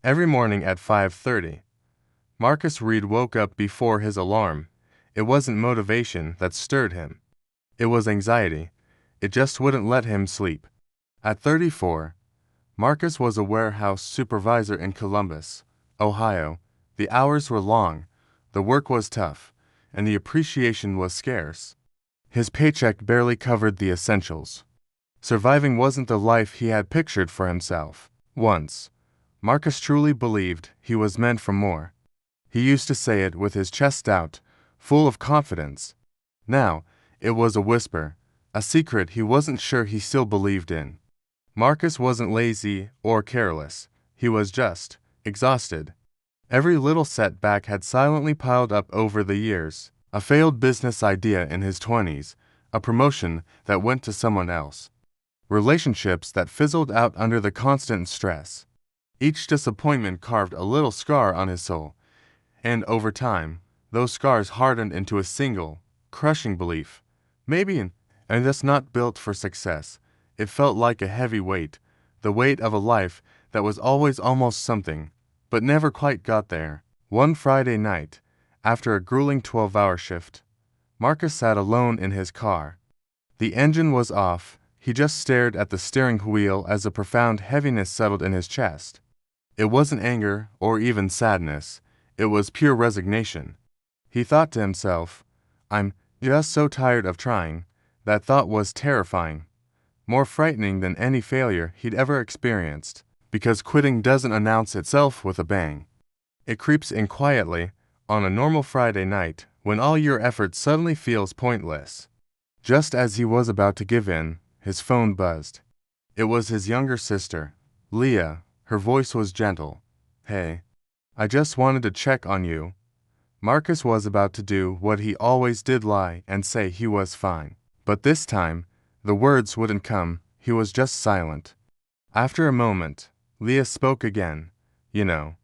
Every morning at 5:30, Marcus Reed woke up before his alarm. It wasn't motivation that stirred him. It was anxiety. It just wouldn't let him sleep. At 34, Marcus was a warehouse supervisor in Columbus, Ohio. The hours were long, the work was tough, and the appreciation was scarce. His paycheck barely covered the essentials. Surviving wasn't the life he had pictured for himself. Once, Marcus truly believed he was meant for more. He used to say it with his chest out, full of confidence. Now, it was a whisper, a secret he wasn't sure he still believed in. Marcus wasn't lazy or careless. He was just exhausted. Every little setback had silently piled up over the years. A failed business idea in his 20s, a promotion that went to someone else. Relationships that fizzled out under the constant stress. Each disappointment carved a little scar on his soul, and over time, those scars hardened into a single, crushing belief. Maybe I'm just not built for success. It felt like a heavy weight, the weight of a life that was always almost something, but never quite got there. One Friday night, after a grueling 12-hour shift, Marcus sat alone in his car. The engine was off. He just stared at the steering wheel as a profound heaviness settled in his chest. It wasn't anger or even sadness. It was pure resignation. He thought to himself, I'm just so tired of trying. That thought was terrifying. More frightening than any failure he'd ever experienced, because quitting doesn't announce itself with a bang. It creeps in quietly, on a normal Friday night, when all your effort suddenly feels pointless. Just as he was about to give in, his phone buzzed. It was his younger sister, Leah. Her voice was gentle. Hey, I just wanted to check on you. Marcus was about to do what he always did, lie and say he was fine. But this time, the words wouldn't come. He was just silent. After a moment, Leah spoke again. You know,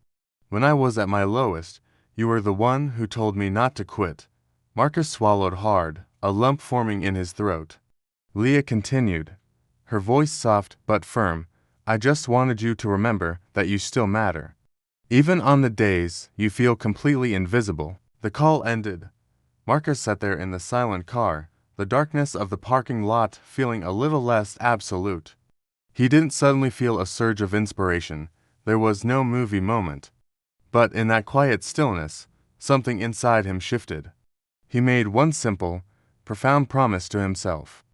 when I was at my lowest, you were the one who told me not to quit. Marcus swallowed hard, a lump forming in his throat. Leah continued, her voice soft but firm. I just wanted you to remember that you still matter. Even on the days you feel completely invisible. The call ended. Marcus sat there in the silent car, the darkness of the parking lot feeling a little less absolute. He didn't suddenly feel a surge of inspiration. There was no movie moment. But in that quiet stillness, something inside him shifted. He made one simple, profound promise to himself.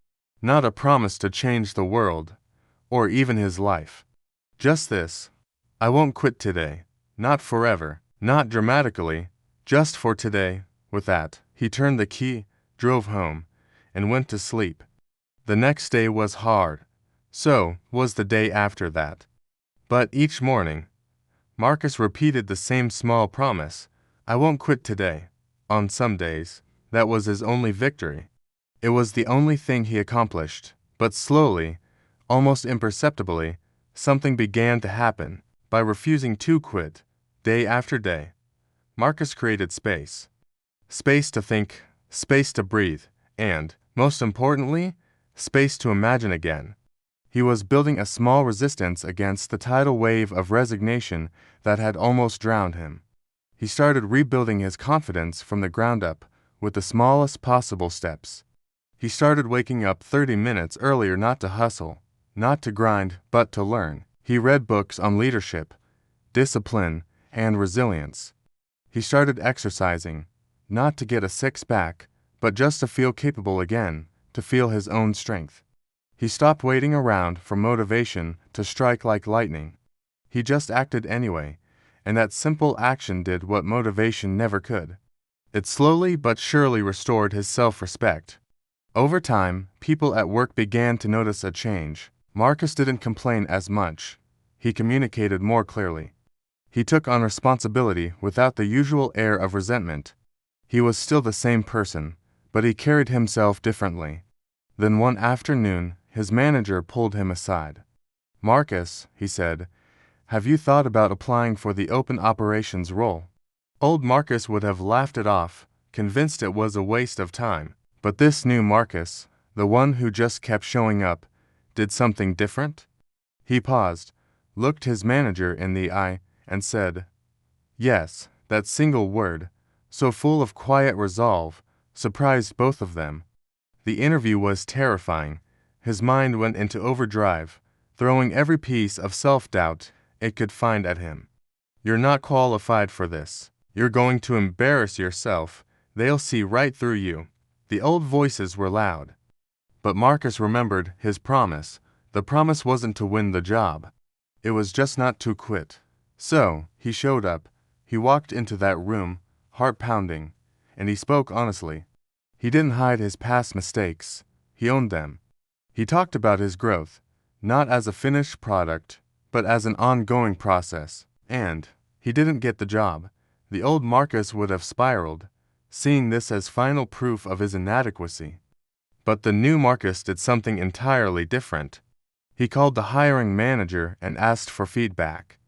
Not a promise to change the world, or even his life. Just this: I won't quit today. Not forever, not dramatically, just for today. With that, he turned the key, drove home, and went to sleep. The next day was hard. So was the day after that. But each morning, Marcus repeated the same small promise. I won't quit today. On some days, that was his only victory. It was the only thing he accomplished. But slowly, almost imperceptibly, something began to happen. By refusing to quit, day after day, Marcus created space. Space to think, space to breathe, and, most importantly, space to imagine again. He was building a small resistance against the tidal wave of resignation that had almost drowned him. He started rebuilding his confidence from the ground up, with the smallest possible steps. He started waking up 30 minutes earlier, not to hustle, not to grind, but to learn. He read books on leadership, discipline, and resilience. He started exercising, not to get a six-pack, but just to feel capable again, to feel his own strength. He stopped waiting around for motivation to strike like lightning. He just acted anyway, and that simple action did what motivation never could. It slowly but surely restored his self-respect. Over time, people at work began to notice a change. Marcus didn't complain as much. He communicated more clearly. He took on responsibility without the usual air of resentment. He was still the same person, but he carried himself differently. Then one afternoon, his manager pulled him aside. Marcus, he said, have you thought about applying for the open operations role? Old Marcus would have laughed it off, convinced it was a waste of time. But this new Marcus, the one who just kept showing up, did something different. He paused, looked his manager in the eye, and said, "Yes." That single word, so full of quiet resolve, surprised both of them. The interview was terrifying. His mind went into overdrive, throwing every piece of self-doubt it could find at him. "You're not qualified for this. You're going to embarrass yourself. They'll see right through you." The old voices were loud. But Marcus remembered his promise. The promise wasn't to win the job. It was just not to quit. So, he showed up. He walked into that room, heart pounding, and he spoke honestly. He didn't hide his past mistakes. He owned them. He talked about his growth, not as a finished product, but as an ongoing process. And he didn't get the job. The old Marcus would have spiraled, seeing this as final proof of his inadequacy. But the new Marcus did something entirely different. He called the hiring manager and asked for feedback.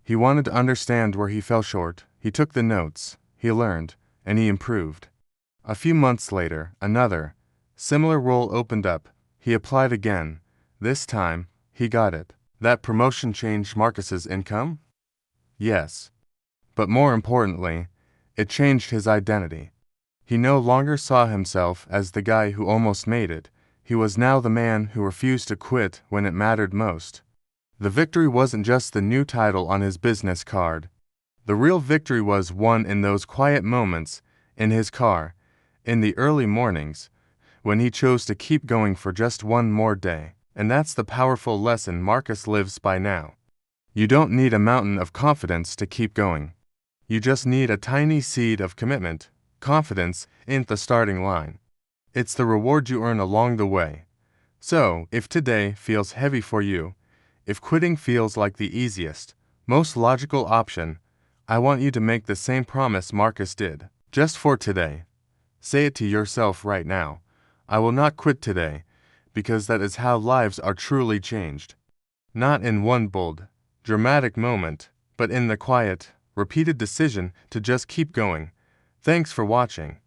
He wanted to understand where he fell short. He took the notes, he learned, and he improved. A few months later, another, similar role opened up. He applied again. This time, he got it. That promotion changed Marcus's income? Yes. But more importantly, it changed his identity. He no longer saw himself as the guy who almost made it. He was now the man who refused to quit when it mattered most. The victory wasn't just the new title on his business card. The real victory was won in those quiet moments, in his car, in the early mornings, when he chose to keep going for just one more day. And that's the powerful lesson Marcus lives by now. You don't need a mountain of confidence to keep going. You just need a tiny seed of commitment. Confidence isn't the starting line. It's the reward you earn along the way. So, if today feels heavy for you, if quitting feels like the easiest, most logical option, I want you to make the same promise Marcus did. Just for today. Say it to yourself right now. I will not quit today, because that is how lives are truly changed. Not in one bold, dramatic moment, but in the quiet, repeated decision to just keep going. Thanks for watching.